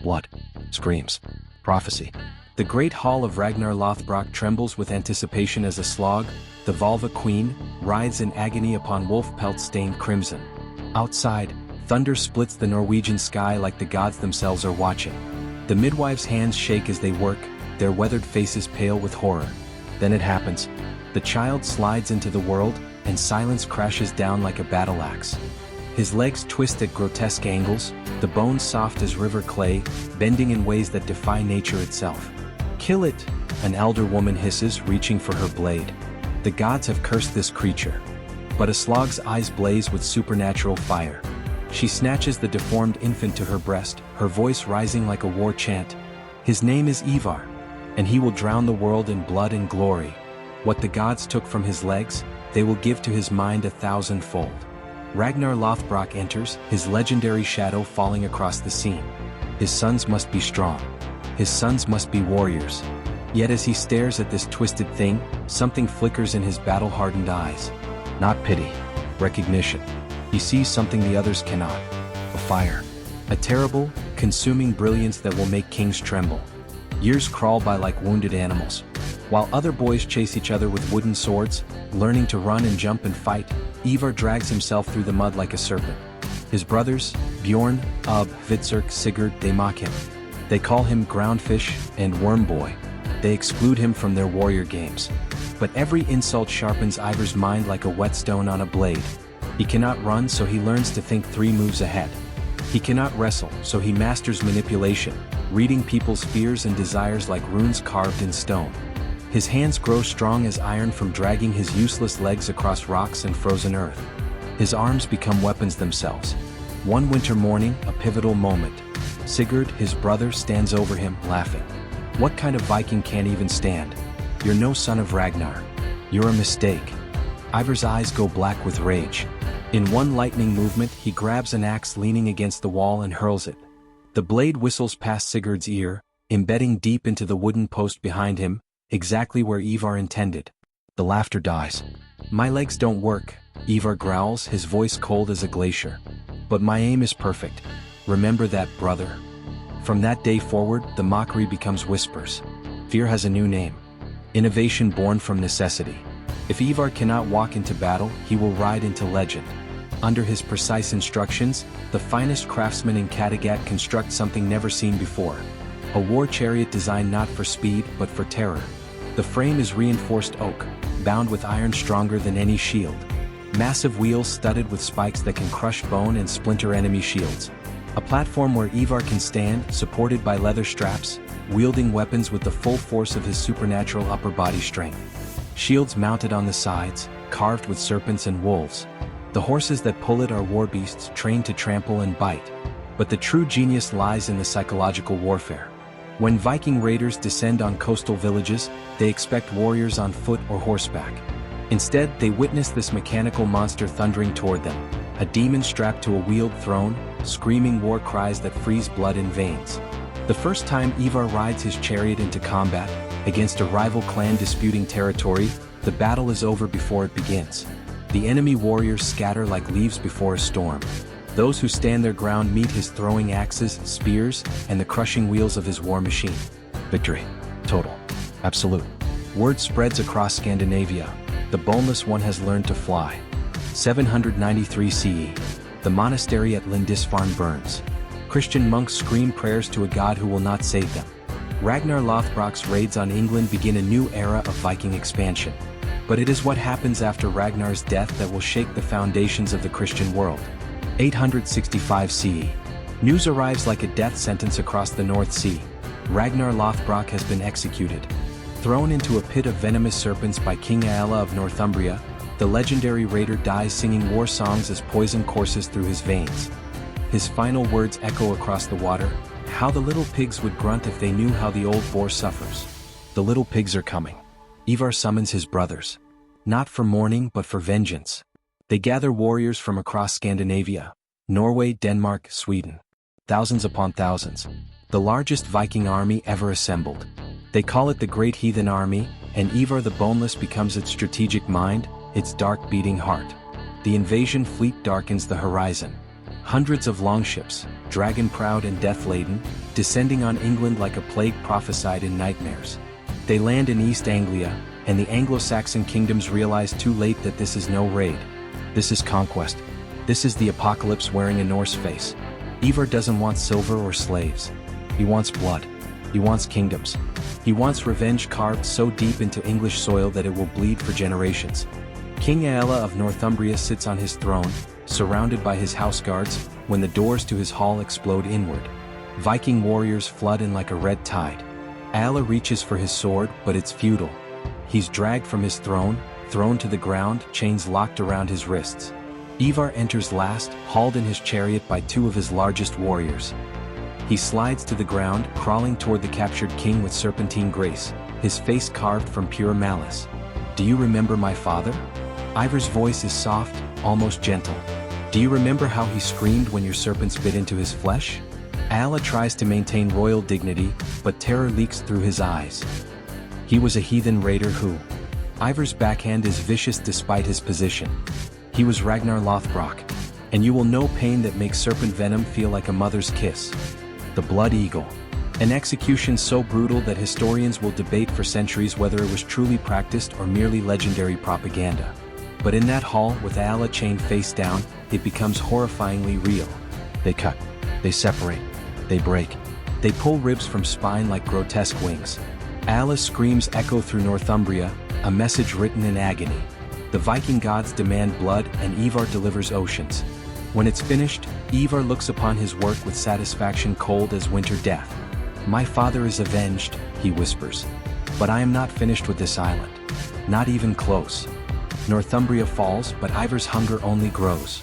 blood, screams, prophecy. The great hall of Ragnar Lothbrok trembles with anticipation as a Slog, the Volva queen, writhes in agony upon wolf pelt stained crimson. Outside, thunder splits the Norwegian sky like the gods themselves are watching. The midwives' hands shake as they work, their weathered faces pale with horror. Then it happens. The child slides into the world, and silence crashes down like a battle axe. His legs twist at grotesque angles, the bones soft as river clay, bending in ways that defy nature itself. "Kill it," an elder woman hisses, reaching for her blade. The gods have cursed this creature. But a Slog's eyes blaze with supernatural fire. She snatches the deformed infant to her breast, her voice rising like a war chant. "His name is Ivar, and he will drown the world in blood and glory. What the gods took from his legs, they will give to his mind 1,000-fold." Ragnar Lothbrok enters, his legendary shadow falling across the scene. His sons must be strong. His sons must be warriors. Yet as he stares at this twisted thing, something flickers in his battle-hardened eyes. Not pity, recognition. He sees something the others cannot. A fire. A terrible, consuming brilliance that will make kings tremble. Years crawl by like wounded animals. While other boys chase each other with wooden swords, learning to run and jump and fight, Ivar drags himself through the mud like a serpent. His brothers, Bjorn, Ub, Hvitserk, Sigurd, they mock him. They call him groundfish and worm boy. They exclude him from their warrior games. But every insult sharpens Ivar's mind like a whetstone on a blade. He cannot run, so he learns to think 3 moves ahead. He cannot wrestle, so he masters manipulation, reading people's fears and desires like runes carved in stone. His hands grow strong as iron from dragging his useless legs across rocks and frozen earth. His arms become weapons themselves. One winter morning, a pivotal moment. Sigurd, his brother, stands over him, laughing. "What kind of Viking can't even stand? You're no son of Ragnar. You're a mistake." Ivar's eyes go black with rage. In one lightning movement, he grabs an axe leaning against the wall and hurls it. The blade whistles past Sigurd's ear, embedding deep into the wooden post behind him, exactly where Ivar intended. The laughter dies. "My legs don't work," Ivar growls, his voice cold as a glacier. "But my aim is perfect. Remember that, brother." From that day forward, the mockery becomes whispers. Fear has a new name. Innovation born from necessity. If Ivar cannot walk into battle, he will ride into legend. Under his precise instructions, the finest craftsmen in Kattegat construct something never seen before. A war chariot designed not for speed, but for terror. The frame is reinforced oak, bound with iron stronger than any shield. Massive wheels studded with spikes that can crush bone and splinter enemy shields. A platform where Ivar can stand, supported by leather straps, wielding weapons with the full force of his supernatural upper body strength. Shields mounted on the sides, carved with serpents and wolves. The horses that pull it are war beasts trained to trample and bite. But the true genius lies in the psychological warfare. When Viking raiders descend on coastal villages, they expect warriors on foot or horseback. Instead, they witness this mechanical monster thundering toward them, a demon strapped to a wheeled throne, screaming war cries that freeze blood in veins. The first time Ivar rides his chariot into combat, against a rival clan disputing territory, the battle is over before it begins. The enemy warriors scatter like leaves before a storm. Those who stand their ground meet his throwing axes, spears, and the crushing wheels of his war machine. Victory. Total. Absolute. Word spreads across Scandinavia. The boneless one has learned to fly. 793 CE. The monastery at Lindisfarne burns. Christian monks scream prayers to a god who will not save them. Ragnar Lothbrok's raids on England begin a new era of Viking expansion. But it is what happens after Ragnar's death that will shake the foundations of the Christian world. 865 CE. News arrives like a death sentence across the North Sea. Ragnar Lothbrok has been executed. Thrown into a pit of venomous serpents by King Aella of Northumbria, the legendary raider dies singing war songs as poison courses through his veins. His final words echo across the water, "How the little pigs would grunt if they knew how the old boar suffers." The little pigs are coming. Ivar summons his brothers. Not for mourning but for vengeance. They gather warriors from across Scandinavia, Norway, Denmark, Sweden. Thousands upon thousands. The largest Viking army ever assembled. They call it the Great Heathen Army, and Ivar the Boneless becomes its strategic mind, its dark beating heart. The invasion fleet darkens the horizon. Hundreds of longships, dragon-proud and death-laden, descending on England like a plague prophesied in nightmares. They land in East Anglia, and the Anglo-Saxon kingdoms realize too late that this is no raid. This is conquest. This is the apocalypse wearing a Norse face. Ivar doesn't want silver or slaves. He wants blood. He wants kingdoms. He wants revenge carved so deep into English soil that it will bleed for generations. King Aella of Northumbria sits on his throne, surrounded by his house guards, when the doors to his hall explode inward. Viking warriors flood in like a red tide. Aella reaches for his sword, but it's futile. He's dragged from his throne, thrown to the ground, chains locked around his wrists. Ivar enters last, hauled in his chariot by two of his largest warriors. He slides to the ground, crawling toward the captured king with serpentine grace, his face carved from pure malice. "Do you remember my father?" Ivar's voice is soft, almost gentle. "Do you remember how he screamed when your serpents bit into his flesh?" Aella tries to maintain royal dignity, but terror leaks through his eyes. He was a heathen raider who... Ivar's backhand is vicious despite his position. He was Ragnar Lothbrok, and you will know pain that makes serpent venom feel like a mother's kiss. The Blood Eagle. An execution so brutal that historians will debate for centuries whether it was truly practiced or merely legendary propaganda. But in that hall, with Aella chained face down, it becomes horrifyingly real. They cut. They separate. They break. They pull ribs from spine like grotesque wings. Aella's screams echo through Northumbria, a message written in agony. The Viking gods demand blood, and Ivar delivers oceans. When it's finished, Ivar looks upon his work with satisfaction cold as winter death. "My father is avenged," he whispers. "But I am not finished with this island. Not even close." Northumbria falls, but Ivar's hunger only grows.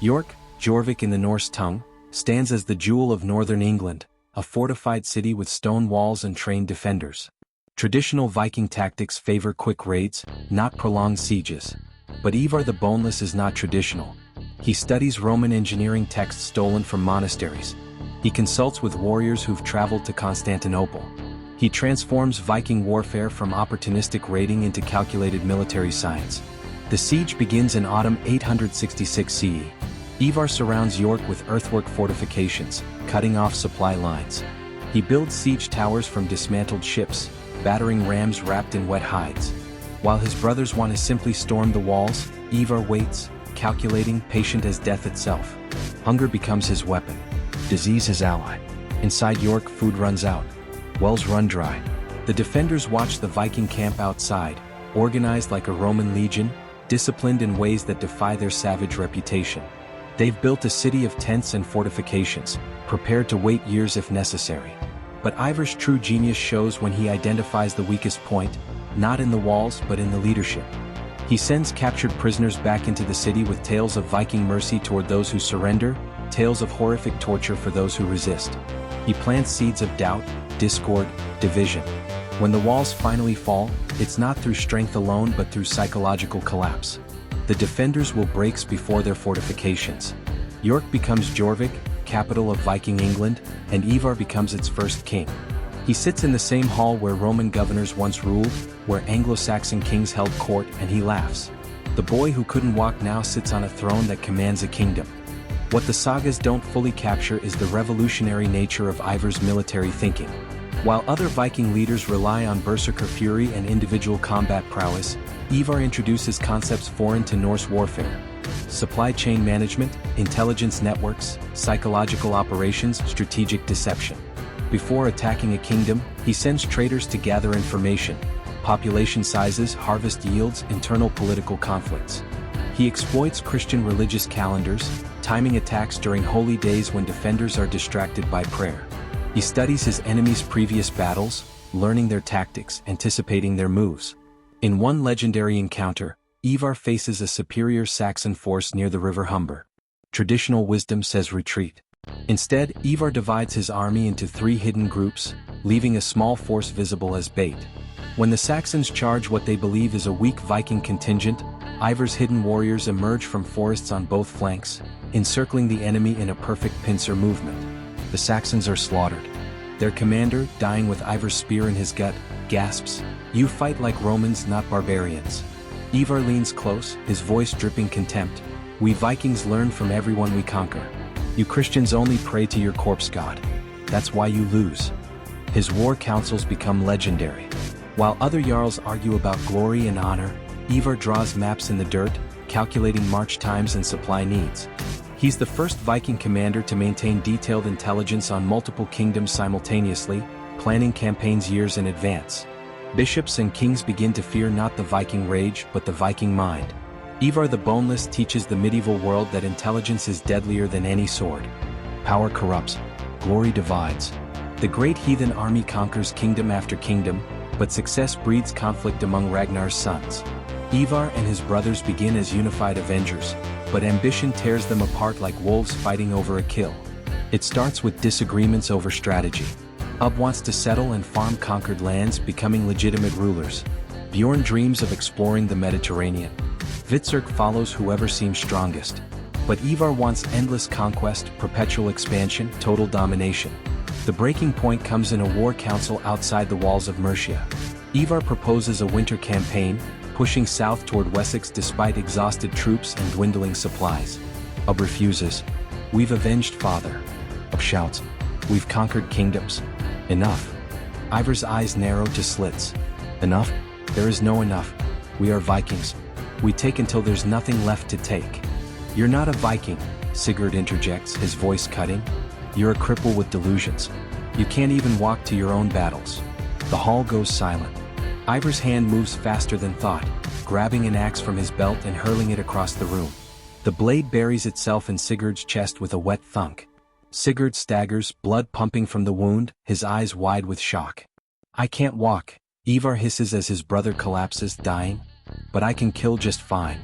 York, Jorvik in the Norse tongue, stands as the jewel of northern England, a fortified city with stone walls and trained defenders. Traditional Viking tactics favor quick raids, not prolonged sieges. But Ivar the Boneless is not traditional. He studies Roman engineering texts stolen from monasteries. He consults with warriors who've traveled to Constantinople. He transforms Viking warfare from opportunistic raiding into calculated military science. The siege begins in autumn 866 CE. Ivar surrounds York with earthwork fortifications, cutting off supply lines. He builds siege towers from dismantled ships, battering rams wrapped in wet hides. While his brothers want to simply storm the walls, Ivar waits, calculating, patient as death itself. Hunger becomes his weapon. Disease his ally. Inside York, food runs out. Wells run dry. The defenders watch the Viking camp outside, organized like a Roman legion, disciplined in ways that defy their savage reputation. They've built a city of tents and fortifications, prepared to wait years if necessary. But Ivar's true genius shows when he identifies the weakest point, not in the walls but in the leadership. He sends captured prisoners back into the city with tales of Viking mercy toward those who surrender, tales of horrific torture for those who resist. He plants seeds of doubt, discord, division. When the walls finally fall, it's not through strength alone but through psychological collapse. The defenders will break before their fortifications. York becomes Jorvik, capital of Viking England, and Ivar becomes its first king. He sits in the same hall where Roman governors once ruled, where Anglo-Saxon kings held court, and he laughs. The boy who couldn't walk now sits on a throne that commands a kingdom. What the sagas don't fully capture is the revolutionary nature of Ivar's military thinking. While other Viking leaders rely on berserker fury and individual combat prowess, Ivar introduces concepts foreign to Norse warfare. Supply chain management, intelligence networks, psychological operations, strategic deception. Before attacking a kingdom, he sends traders to gather information: population sizes, harvest yields, internal political conflicts. He exploits Christian religious calendars, timing attacks during holy days when defenders are distracted by prayer. He studies his enemies' previous battles, learning their tactics, anticipating their moves. In one legendary encounter, Ivar faces a superior Saxon force near the river Humber. Traditional wisdom says retreat. Instead, Ivar divides his army into 3 hidden groups, leaving a small force visible as bait. When the Saxons charge what they believe is a weak Viking contingent, Ivar's hidden warriors emerge from forests on both flanks, encircling the enemy in a perfect pincer movement. The Saxons are slaughtered. Their commander, dying with Ivar's spear in his gut, gasps, "You fight like Romans, not barbarians." Ivar leans close, his voice dripping contempt. "We Vikings learn from everyone we conquer." You Christians only pray to your corpse god. That's why you lose. His war councils become legendary. While other jarls argue about glory and honor, Ivar draws maps in the dirt, calculating march times and supply needs. He's the first Viking commander to maintain detailed intelligence on multiple kingdoms simultaneously, planning campaigns years in advance. Bishops and kings begin to fear not the Viking rage but the Viking mind. Ivar the Boneless teaches the medieval world that intelligence is deadlier than any sword. Power corrupts, glory divides. The great heathen army conquers kingdom after kingdom, but success breeds conflict among Ragnar's sons. Ivar and his brothers begin as unified avengers, but ambition tears them apart like wolves fighting over a kill. It starts with disagreements over strategy. Ub wants to settle and farm conquered lands, becoming legitimate rulers. Bjorn dreams of exploring the Mediterranean. Hvitserk follows whoever seems strongest. But Ivar wants endless conquest, perpetual expansion, total domination. The breaking point comes in a war council outside the walls of Mercia. Ivar proposes a winter campaign, pushing south toward Wessex despite exhausted troops and dwindling supplies. Ub refuses. We've avenged father. Ub shouts. We've conquered kingdoms. Enough. Ivar's eyes narrow to slits. Enough? There is no enough. We are Vikings. We take until there's nothing left to take. You're not a Viking, Sigurd interjects, his voice cutting. You're a cripple with delusions. You can't even walk to your own battles. The hall goes silent. Ivar's hand moves faster than thought, grabbing an axe from his belt and hurling it across the room. The blade buries itself in Sigurd's chest with a wet thunk. Sigurd staggers, blood pumping from the wound, his eyes wide with shock. I can't walk, Ivar hisses as his brother collapses, dying. But I can kill just fine.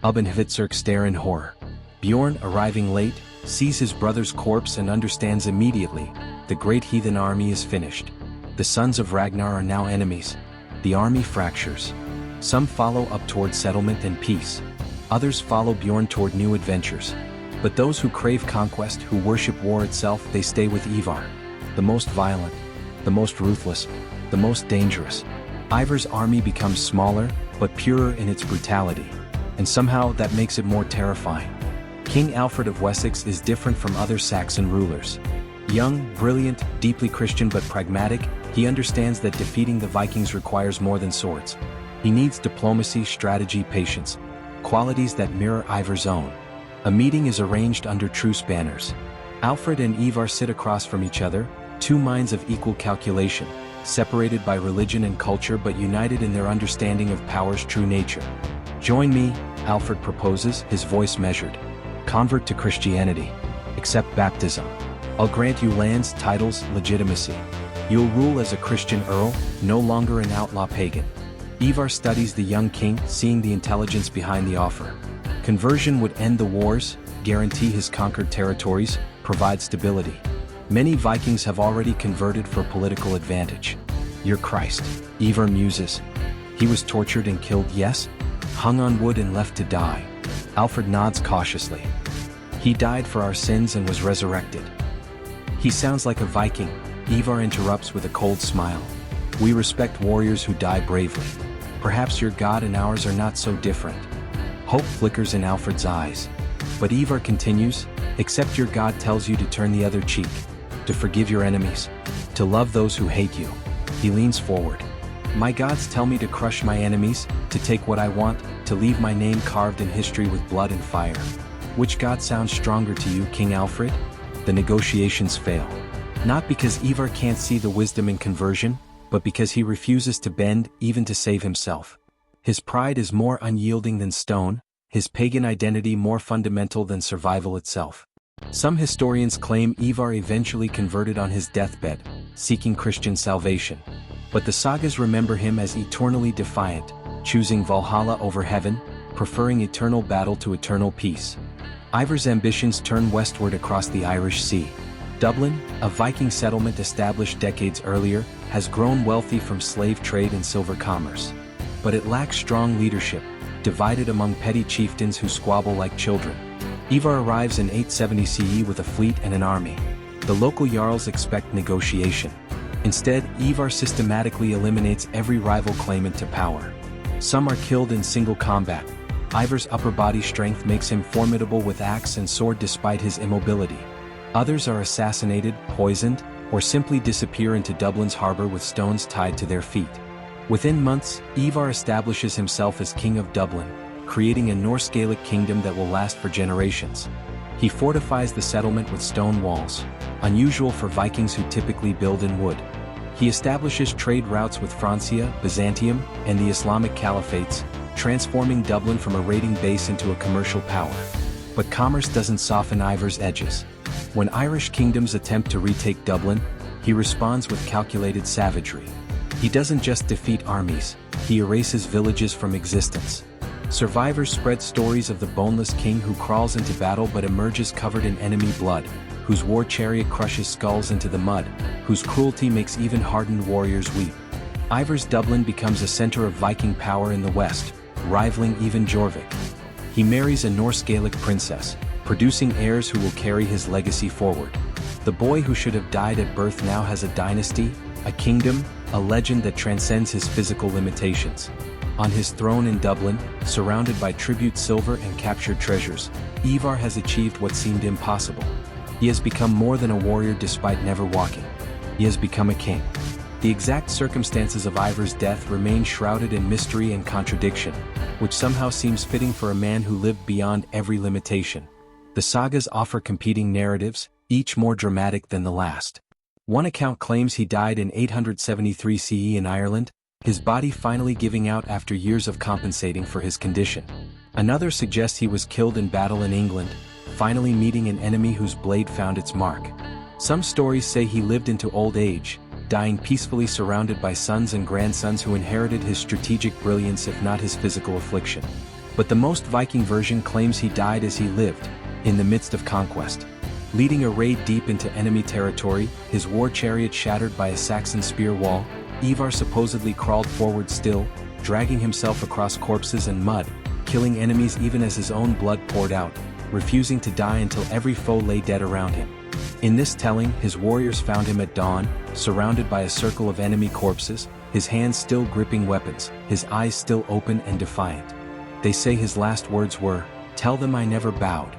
Ub and Hvitserk stare in horror. Bjorn, arriving late, sees his brother's corpse and understands immediately. The great heathen army is finished. The sons of Ragnar are now enemies. The army fractures. Some follow up toward settlement and peace. Others follow Bjorn toward new adventures. But those who crave conquest, who worship war itself, they stay with Ivar. The most violent, the most ruthless, the most dangerous. Ivar's army becomes smaller, but purer in its brutality. And somehow that makes it more terrifying. King Alfred of Wessex is different from other Saxon rulers. Young, brilliant, deeply Christian but pragmatic, he understands that defeating the Vikings requires more than swords. He needs diplomacy, strategy, patience, qualities that mirror Ivar's own. A meeting is arranged under truce banners. Alfred and Ivar sit across from each other, two minds of equal calculation, separated by religion and culture but united in their understanding of power's true nature. Join me, Alfred proposes, his voice measured. Convert to Christianity. Accept baptism. I'll grant you lands, titles, legitimacy. You'll rule as a Christian earl, no longer an outlaw pagan. Ivar studies the young king, seeing the intelligence behind the offer. Conversion would end the wars, guarantee his conquered territories, provide stability. Many Vikings have already converted for political advantage. You're Christ, Ivar muses. He was tortured and killed, yes? Hung on wood and left to die. Alfred nods cautiously. He died for our sins and was resurrected. He sounds like a Viking, Ivar interrupts with a cold smile. We respect warriors who die bravely. Perhaps your God and ours are not so different. Hope flickers in Alfred's eyes. But Ivar continues, except your God tells you to turn the other cheek, to forgive your enemies, to love those who hate you. He leans forward. My gods tell me to crush my enemies, to take what I want, to leave my name carved in history with blood and fire. Which god sounds stronger to you, King Alfred? The negotiations fail. Not because Ivar can't see the wisdom in conversion, but because he refuses to bend, even to save himself. His pride is more unyielding than stone, his pagan identity more fundamental than survival itself. Some historians claim Ivar eventually converted on his deathbed, seeking Christian salvation. But the sagas remember him as eternally defiant, choosing Valhalla over heaven, preferring eternal battle to eternal peace. Ivar's ambitions turn westward across the Irish Sea. Dublin, a Viking settlement established decades earlier, has grown wealthy from slave trade and silver commerce. But it lacks strong leadership, divided among petty chieftains who squabble like children. Ivar arrives in 870 CE with a fleet and an army. The local jarls expect negotiation. Instead, Ivar systematically eliminates every rival claimant to power. Some are killed in single combat. Ivar's upper body strength makes him formidable with axe and sword despite his immobility. Others are assassinated, poisoned, or simply disappear into Dublin's harbor with stones tied to their feet. Within months, Ivar establishes himself as King of Dublin, creating a Norse Gaelic kingdom that will last for generations. He fortifies the settlement with stone walls, unusual for Vikings who typically build in wood. He establishes trade routes with Francia, Byzantium, and the Islamic caliphates, transforming Dublin from a raiding base into a commercial power. But commerce doesn't soften Ivar's edges. When Irish kingdoms attempt to retake Dublin, he responds with calculated savagery. He doesn't just defeat armies, he erases villages from existence. Survivors spread stories of the boneless king who crawls into battle but emerges covered in enemy blood, whose war chariot crushes skulls into the mud, whose cruelty makes even hardened warriors weep. Ivar's Dublin becomes a center of Viking power in the west, rivaling even Jorvik. He marries a Norse Gaelic princess, producing heirs who will carry his legacy forward. The boy who should have died at birth now has a dynasty, a kingdom, a legend that transcends his physical limitations. On his throne in Dublin, surrounded by tribute silver and captured treasures, Ivar has achieved what seemed impossible. He has become more than a warrior despite never walking. He has become a king. The exact circumstances of Ivar's death remain shrouded in mystery and contradiction, which somehow seems fitting for a man who lived beyond every limitation. The sagas offer competing narratives, each more dramatic than the last. One account claims he died in 873 CE in Ireland, his body finally giving out after years of compensating for his condition. Another suggests he was killed in battle in England, finally meeting an enemy whose blade found its mark. Some stories say he lived into old age, dying peacefully surrounded by sons and grandsons who inherited his strategic brilliance if not his physical affliction. But the most Viking version claims he died as he lived, in the midst of conquest. Leading a raid deep into enemy territory, his war chariot shattered by a Saxon spear wall, Ivar supposedly crawled forward still, dragging himself across corpses and mud, killing enemies even as his own blood poured out, refusing to die until every foe lay dead around him. In this telling, his warriors found him at dawn, surrounded by a circle of enemy corpses, his hands still gripping weapons, his eyes still open and defiant. They say his last words were, "Tell them I never bowed."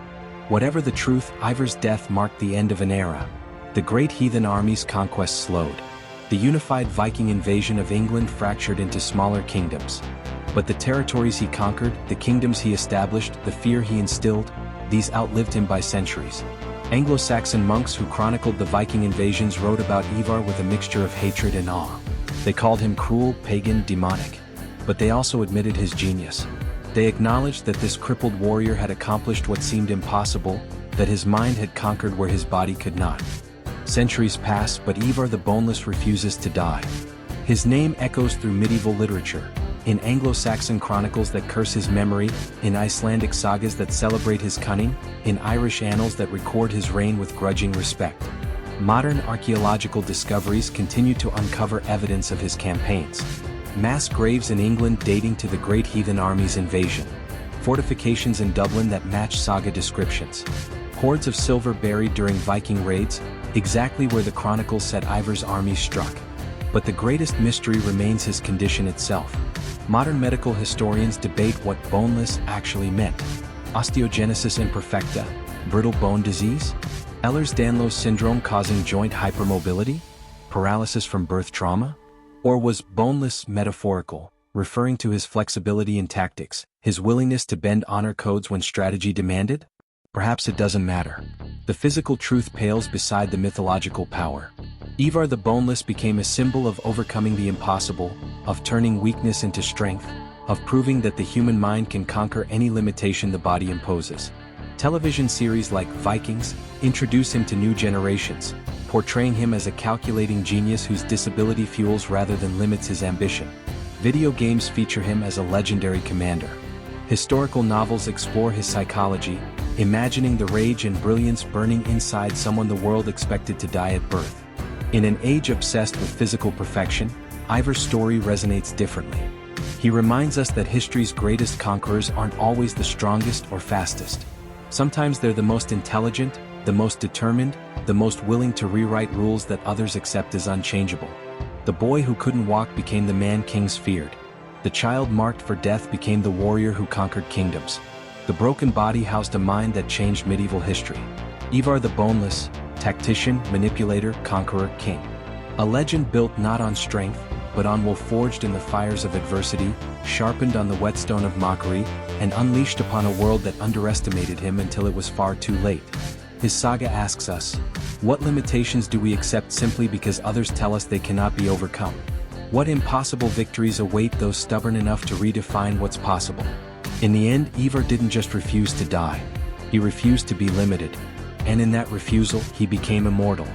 Whatever the truth, Ivar's death marked the end of an era. The great heathen army's conquest slowed. The unified Viking invasion of England fractured into smaller kingdoms. But the territories he conquered, the kingdoms he established, the fear he instilled, these outlived him by centuries. Anglo-Saxon monks who chronicled the Viking invasions wrote about Ivar with a mixture of hatred and awe. They called him cruel, pagan, demonic. But they also admitted his genius. They acknowledged that this crippled warrior had accomplished what seemed impossible, that his mind had conquered where his body could not. Centuries pass, but Ivar the Boneless refuses to die. His name echoes through medieval literature, in Anglo-Saxon chronicles that curse his memory, in Icelandic sagas that celebrate his cunning, in Irish annals that record his reign with grudging respect. Modern archaeological discoveries continue to uncover evidence of his campaigns. Mass graves in England dating to the Great Heathen Army's invasion. Fortifications in Dublin that match saga descriptions. Hoards of silver buried during Viking raids, exactly where the chronicles said Ivar's army struck. But the greatest mystery remains his condition itself. Modern medical historians debate what boneless actually meant. Osteogenesis imperfecta, brittle bone disease? Ehlers-Danlos syndrome causing joint hypermobility? Paralysis from birth trauma? Or was boneless metaphorical, referring to his flexibility in tactics, his willingness to bend honor codes when strategy demanded? Perhaps it doesn't matter. The physical truth pales beside the mythological power. Ivar the Boneless became a symbol of overcoming the impossible, of turning weakness into strength, of proving that the human mind can conquer any limitation the body imposes. Television series like Vikings introduce him to new generations, portraying him as a calculating genius whose disability fuels rather than limits his ambition. Video games feature him as a legendary commander. Historical novels explore his psychology, imagining the rage and brilliance burning inside someone the world expected to die at birth. In an age obsessed with physical perfection, Ivar's story resonates differently. He reminds us that history's greatest conquerors aren't always the strongest or fastest. Sometimes they're the most intelligent, the most determined, the most willing to rewrite rules that others accept as unchangeable. The boy who couldn't walk became the man kings feared. The child marked for death became the warrior who conquered kingdoms. The broken body housed a mind that changed medieval history. Ivar the Boneless, tactician, manipulator, conqueror, king. A legend built not on strength, but on wool forged in the fires of adversity, sharpened on the whetstone of mockery, and unleashed upon a world that underestimated him until it was far too late. His saga asks us, what limitations do we accept simply because others tell us they cannot be overcome? What impossible victories await those stubborn enough to redefine what's possible? In the end, Ivar didn't just refuse to die. He refused to be limited. And in that refusal, he became immortal.